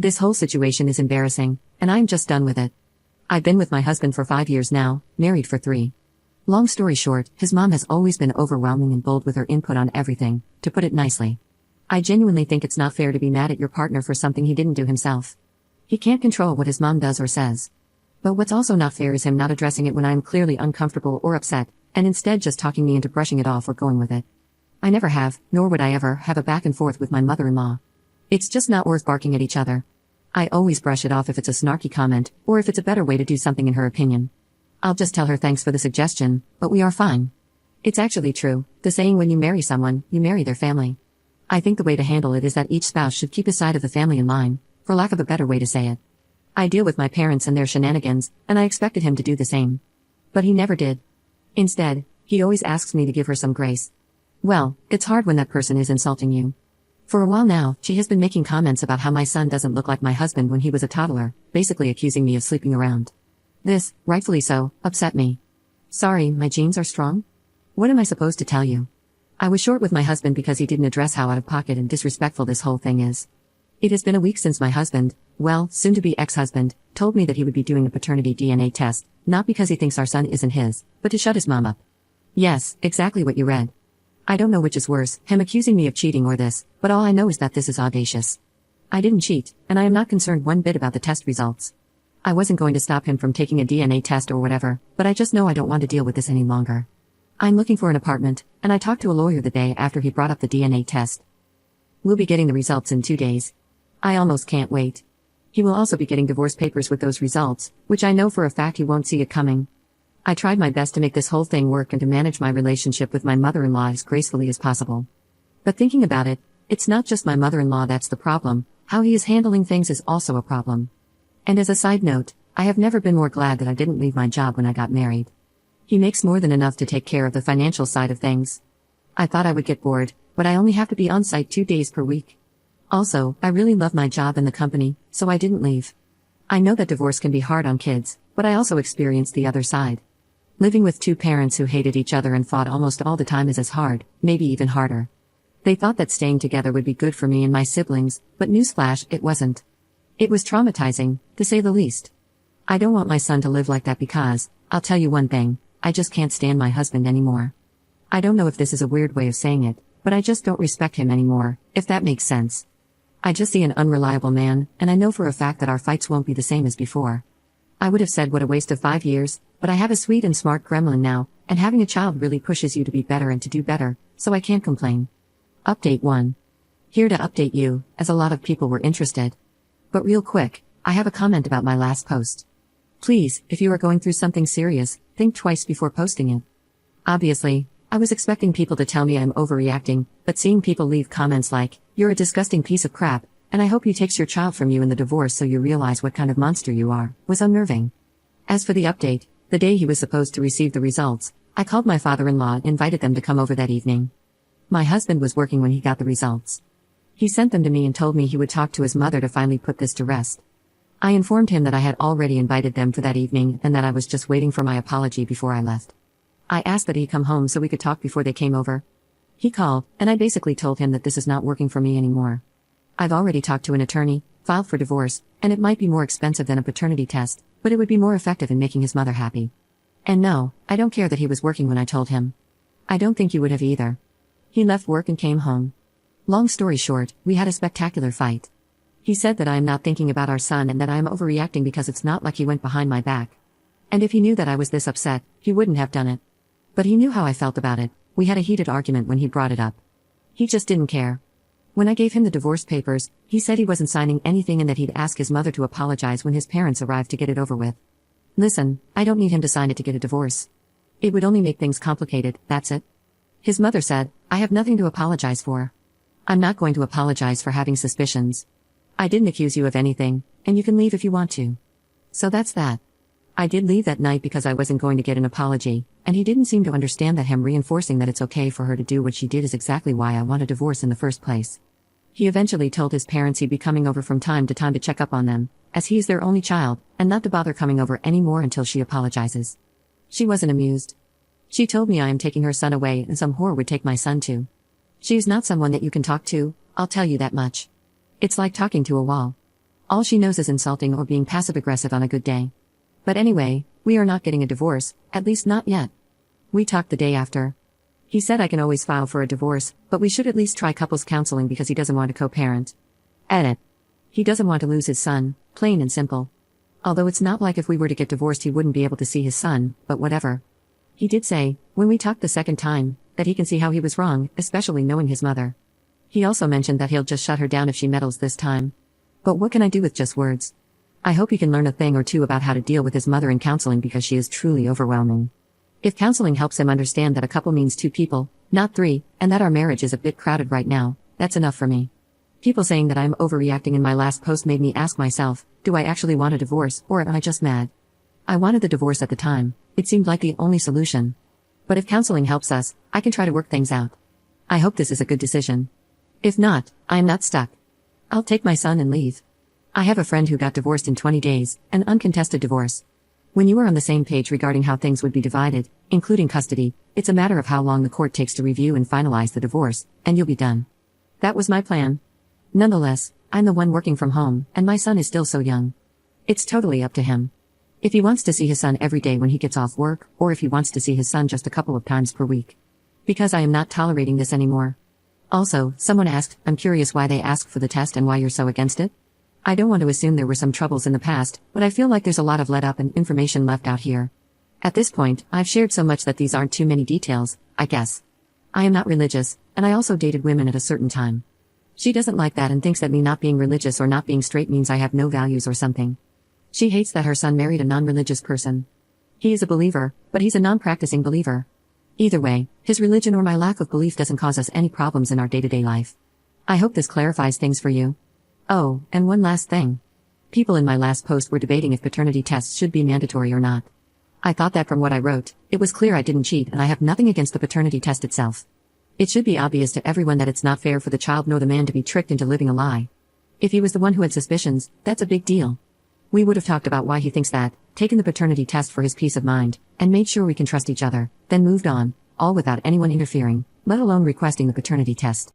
This whole situation is embarrassing, and I'm just done with it. I've been with my husband for 5 years now, married for 3. Long story short, his mom has always been overwhelming and bold with her input on everything, to put it nicely. I genuinely think it's not fair to be mad at your partner for something he didn't do himself. He can't control what his mom does or says. But what's also not fair is him not addressing it when I am clearly uncomfortable or upset, and instead just talking me into brushing it off or going with it. I never have, nor would I ever, have a back and forth with my mother-in-law. It's just not worth barking at each other. I always brush it off if it's a snarky comment, or if it's a better way to do something in her opinion. I'll just tell her thanks for the suggestion, but we are fine. It's actually true, the saying when you marry someone, you marry their family. I think the way to handle it is that each spouse should keep his side of the family in line, for lack of a better way to say it. I deal with my parents and their shenanigans, and I expected him to do the same. But he never did. Instead, he always asks me to give her some grace. Well, it's hard when that person is insulting you. For a while now, she has been making comments about how my son doesn't look like my husband when he was a toddler, basically accusing me of sleeping around. This, rightfully so, upset me. Sorry, my genes are strong? What am I supposed to tell you? I was short with my husband because he didn't address how out of pocket and disrespectful this whole thing is. It has been a week since my husband, well, soon-to-be ex-husband, told me that he would be doing a paternity DNA test, not because he thinks our son isn't his, but to shut his mom up. Yes, exactly what you read. I don't know which is worse, him accusing me of cheating or this, but all I know is that this is audacious. I didn't cheat, and I am not concerned one bit about the test results. I wasn't going to stop him from taking a DNA test or whatever, but I just know I don't want to deal with this any longer. I'm looking for an apartment, and I talked to a lawyer the day after he brought up the DNA test. We'll be getting the results in 2 days. I almost can't wait. He will also be getting divorce papers with those results, which I know for a fact he won't see it coming. I tried my best to make this whole thing work and to manage my relationship with my mother-in-law as gracefully as possible. But thinking about it, it's not just my mother-in-law that's the problem, how he is handling things is also a problem. And as a side note, I have never been more glad that I didn't leave my job when I got married. He makes more than enough to take care of the financial side of things. I thought I would get bored, but I only have to be on site 2 days per week. Also, I really love my job and the company, so I didn't leave. I know that divorce can be hard on kids, but I also experienced the other side. Living with 2 parents who hated each other and fought almost all the time is as hard, maybe even harder. They thought that staying together would be good for me and my siblings, but newsflash, it wasn't. It was traumatizing, to say the least. I don't want my son to live like that because, I'll tell you one thing, I just can't stand my husband anymore. I don't know if this is a weird way of saying it, but I just don't respect him anymore, if that makes sense. I just see an unreliable man, and I know for a fact that our fights won't be the same as before. I would have said what a waste of 5 years, but I have a sweet and smart gremlin now, and having a child really pushes you to be better and to do better, so I can't complain. Update 1. Here to update you, as a lot of people were interested. But real quick, I have a comment about my last post. Please, if you are going through something serious, think twice before posting it. Obviously, I was expecting people to tell me I'm overreacting, but seeing people leave comments like, "You're a disgusting piece of crap, and I hope he takes your child from you in the divorce so you realize what kind of monster you are," was unnerving. As for the update, the day he was supposed to receive the results, I called my father-in-law and invited them to come over that evening. My husband was working when he got the results. He sent them to me and told me he would talk to his mother to finally put this to rest. I informed him that I had already invited them for that evening and that I was just waiting for my apology before I left. I asked that he come home so we could talk before they came over. He called, and I basically told him that this is not working for me anymore. I've already talked to an attorney, filed for divorce, and it might be more expensive than a paternity test, but it would be more effective in making his mother happy. And no, I don't care that he was working when I told him. I don't think you would have either. He left work and came home. Long story short, we had a spectacular fight. He said that I am not thinking about our son and that I am overreacting because it's not like he went behind my back. And if he knew that I was this upset, he wouldn't have done it. But he knew how I felt about it. We had a heated argument when he brought it up. He just didn't care. When I gave him the divorce papers, he said he wasn't signing anything and that he'd ask his mother to apologize when his parents arrived to get it over with. Listen, I don't need him to sign it to get a divorce. It would only make things complicated, that's it. His mother said, "I have nothing to apologize for. I'm not going to apologize for having suspicions. I didn't accuse you of anything, and you can leave if you want to." So that's that. I did leave that night because I wasn't going to get an apology, and he didn't seem to understand that him reinforcing that it's okay for her to do what she did is exactly why I want a divorce in the first place. He eventually told his parents he'd be coming over from time to time to check up on them, as he's their only child, and not to bother coming over anymore until she apologizes. She wasn't amused. She told me I am taking her son away and some whore would take my son too. She's not someone that you can talk to, I'll tell you that much. It's like talking to a wall. All she knows is insulting or being passive-aggressive on a good day. But anyway, we are not getting a divorce, at least not yet. We talked the day after. He said I can always file for a divorce, but we should at least try couples counseling because he doesn't want to co-parent. Edit. He doesn't want to lose his son, plain and simple. Although it's not like if we were to get divorced he wouldn't be able to see his son, but whatever. He did say, when we talked the second time, that he can see how he was wrong, especially knowing his mother. He also mentioned that he'll just shut her down if she meddles this time. But what can I do with just words? I hope he can learn a thing or two about how to deal with his mother in counseling because she is truly overwhelming. If counseling helps him understand that a couple means two people, not three, and that our marriage is a bit crowded right now, that's enough for me. People saying that I'm overreacting in my last post made me ask myself, do I actually want a divorce, or am I just mad? I wanted the divorce at the time, it seemed like the only solution. But if counseling helps us, I can try to work things out. I hope this is a good decision. If not, I am not stuck. I'll take my son and leave. I have a friend who got divorced in 20 days, an uncontested divorce. When you are on the same page regarding how things would be divided, including custody, it's a matter of how long the court takes to review and finalize the divorce, and you'll be done. That was my plan. Nonetheless, I'm the one working from home, and my son is still so young. It's totally up to him. If he wants to see his son every day when he gets off work, or if he wants to see his son just a couple of times per week. Because I am not tolerating this anymore. Also, someone asked, I'm curious why they asked for the test and why you're so against it? I don't want to assume there were some troubles in the past, but I feel like there's a lot of let up and information left out here. At this point, I've shared so much that these aren't too many details, I guess. I am not religious, and I also dated women at a certain time. She doesn't like that and thinks that me not being religious or not being straight means I have no values or something. She hates that her son married a non-religious person. He is a believer, but he's a non-practicing believer. Either way, his religion or my lack of belief doesn't cause us any problems in our day-to-day life. I hope this clarifies things for you. Oh, and one last thing. People in my last post were debating if paternity tests should be mandatory or not. I thought that from what I wrote, it was clear I didn't cheat and I have nothing against the paternity test itself. It should be obvious to everyone that it's not fair for the child nor the man to be tricked into living a lie. If he was the one who had suspicions, that's a big deal. We would have talked about why he thinks that, taken the paternity test for his peace of mind, and made sure we can trust each other, then moved on, all without anyone interfering, let alone requesting the paternity test.